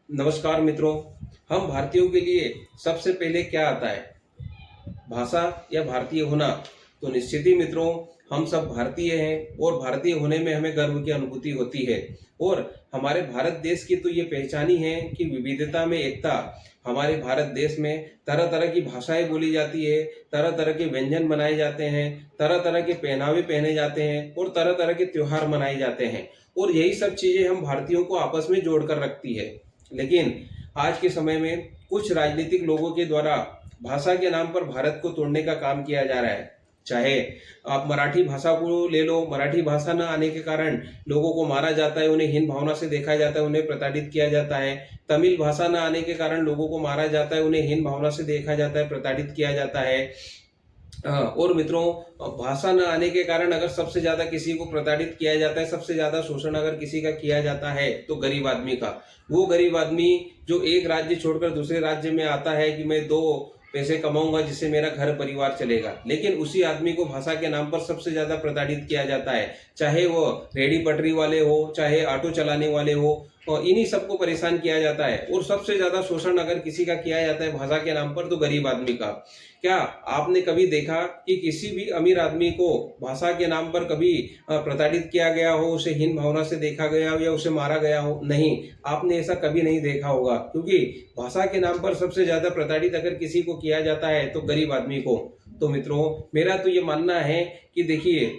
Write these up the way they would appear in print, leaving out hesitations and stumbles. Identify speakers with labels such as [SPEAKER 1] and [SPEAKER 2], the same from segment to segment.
[SPEAKER 1] नमस्कार मित्रों। हम भारतीयों के लिए सबसे पहले क्या आता है? भाषा या भारतीय होना। तो निश्चित ही मित्रों, हम सब भारतीय हैं और भारतीय होने में हमें गर्व की अनुभूति होती है। और हमारे भारत देश की तो ये पहचान ही है कि विविधता में एकता। हमारे भारत देश में तरह तरह की भाषाएं बोली जाती है, तरह तरह के व्यंजन बनाए जाते हैं, तरह तरह के पहनावे पहने जाते हैं और तरह तरह के त्योहार मनाए जाते हैं। और यही सब चीजें हम भारतीयों को आपस में जोड़कर रखती है। लेकिन आज के समय में कुछ राजनीतिक लोगों के द्वारा भाषा के नाम पर भारत को तोड़ने का काम किया जा रहा है। चाहे आप मराठी भाषा को ले लो, मराठी भाषा न आने के कारण लोगों को मारा जाता है, उन्हें हीन भावना से देखा जाता है, उन्हें प्रताड़ित किया जाता है। तमिल भाषा न आने के कारण लोगों को मारा जाता है, उन्हें हीन भावना से देखा जाता है, प्रताड़ित किया जाता है। और मित्रों, भाषा न आने के कारण अगर सबसे ज्यादा किसी को प्रताड़ित किया जाता है, सबसे ज्यादा शोषण अगर किसी का किया जाता है तो गरीब आदमी का। वो गरीब आदमी जो एक राज्य छोड़कर दूसरे राज्य में आता है कि मैं दो पैसे कमाऊंगा जिससे मेरा घर परिवार चलेगा, लेकिन उसी आदमी को भाषा के नाम पर सबसे ज्यादा प्रताड़ित किया जाता है। चाहे वो रेडी पटरी वाले हो, चाहे ऑटो चलाने वाले हो, और इन्हीं सबको परेशान किया जाता है। और सबसे ज्यादा शोषण अगर किसी का किया जाता है भाषा के नाम पर तो गरीब आदमी का। क्या आपने कभी देखा कि किसी भी अमीर आदमी को भाषा के नाम पर कभी प्रताड़ित किया गया हो, उसे हीन भावना से देखा गया हो या उसे मारा गया हो? नहीं, आपने ऐसा कभी नहीं देखा होगा। क्योंकि भाषा के नाम पर सबसे ज्यादा प्रताड़ित अगर किसी को किया जाता है तो गरीब आदमी को। तो मित्रों, मेरा तो ये मानना है कि देखिए,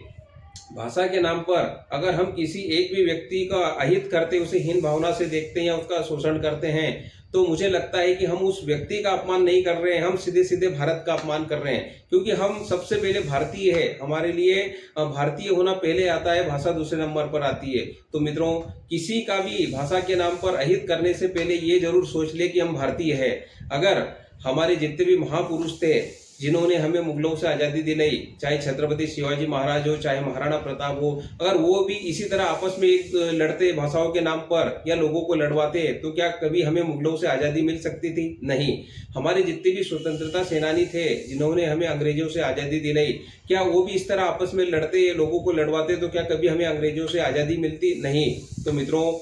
[SPEAKER 1] भाषा के नाम पर अगर हम किसी एक भी व्यक्ति का अहित करते, उसे हीन भावना से देखते हैं या उसका शोषण करते हैं, तो मुझे लगता है कि हम उस व्यक्ति का अपमान नहीं कर रहे हैं, हम सीधे सीधे भारत का अपमान कर रहे हैं। क्योंकि हम सबसे पहले भारतीय है, हमारे लिए भारतीय होना पहले आता है, भाषा दूसरे नंबर पर आती है। तो मित्रों, किसी का भी भाषा के नाम पर अहित करने से पहले ये जरूर सोच ले कि हम भारतीय है। अगर हमारे जितने भी महापुरुष थे जिन्होंने हमें मुगलों से आज़ादी दिलाई, चाहे छत्रपति शिवाजी महाराज हो, चाहे महाराणा प्रताप हो, अगर वो भी इसी तरह आपस में एक लड़ते भाषाओं के नाम पर या लोगों को लड़वाते तो क्या कभी हमें मुगलों से आज़ादी मिल सकती थी? नहीं। हमारे जितने भी स्वतंत्रता सेनानी थे जिन्होंने हमें अंग्रेजों से आज़ादी दिलाई, क्या वो भी इस तरह आपस में लड़ते, लोगों को लड़वाते तो क्या कभी हमें अंग्रेजों से आज़ादी मिलती? नहीं। तो मित्रों,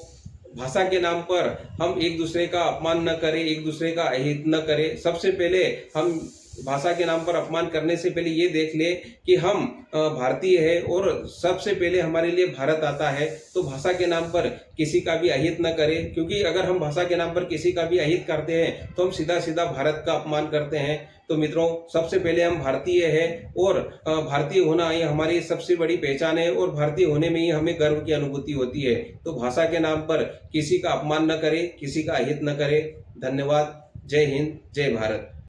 [SPEAKER 1] भाषा के नाम पर हम एक दूसरे का अपमान न करें, एक दूसरे का अहित न करें। सबसे पहले हम भाषा के नाम पर अपमान करने से पहले ये देख ले कि हम भारतीय है और सबसे पहले हमारे लिए भारत आता है। तो भाषा के नाम पर किसी का भी अहित न करें, क्योंकि अगर हम भाषा के नाम पर किसी का भी अहित करते हैं तो हम सीधा सीधा भारत का अपमान करते हैं। तो मित्रों, सबसे पहले हम भारतीय है और भारतीय होना ये हमारी सबसे बड़ी पहचान है और भारतीय होने में ही हमें गर्व की अनुभूति होती है। तो भाषा के नाम पर किसी का अपमान न करें, किसी का अहित न करें। धन्यवाद। जय हिंद, जय भारत।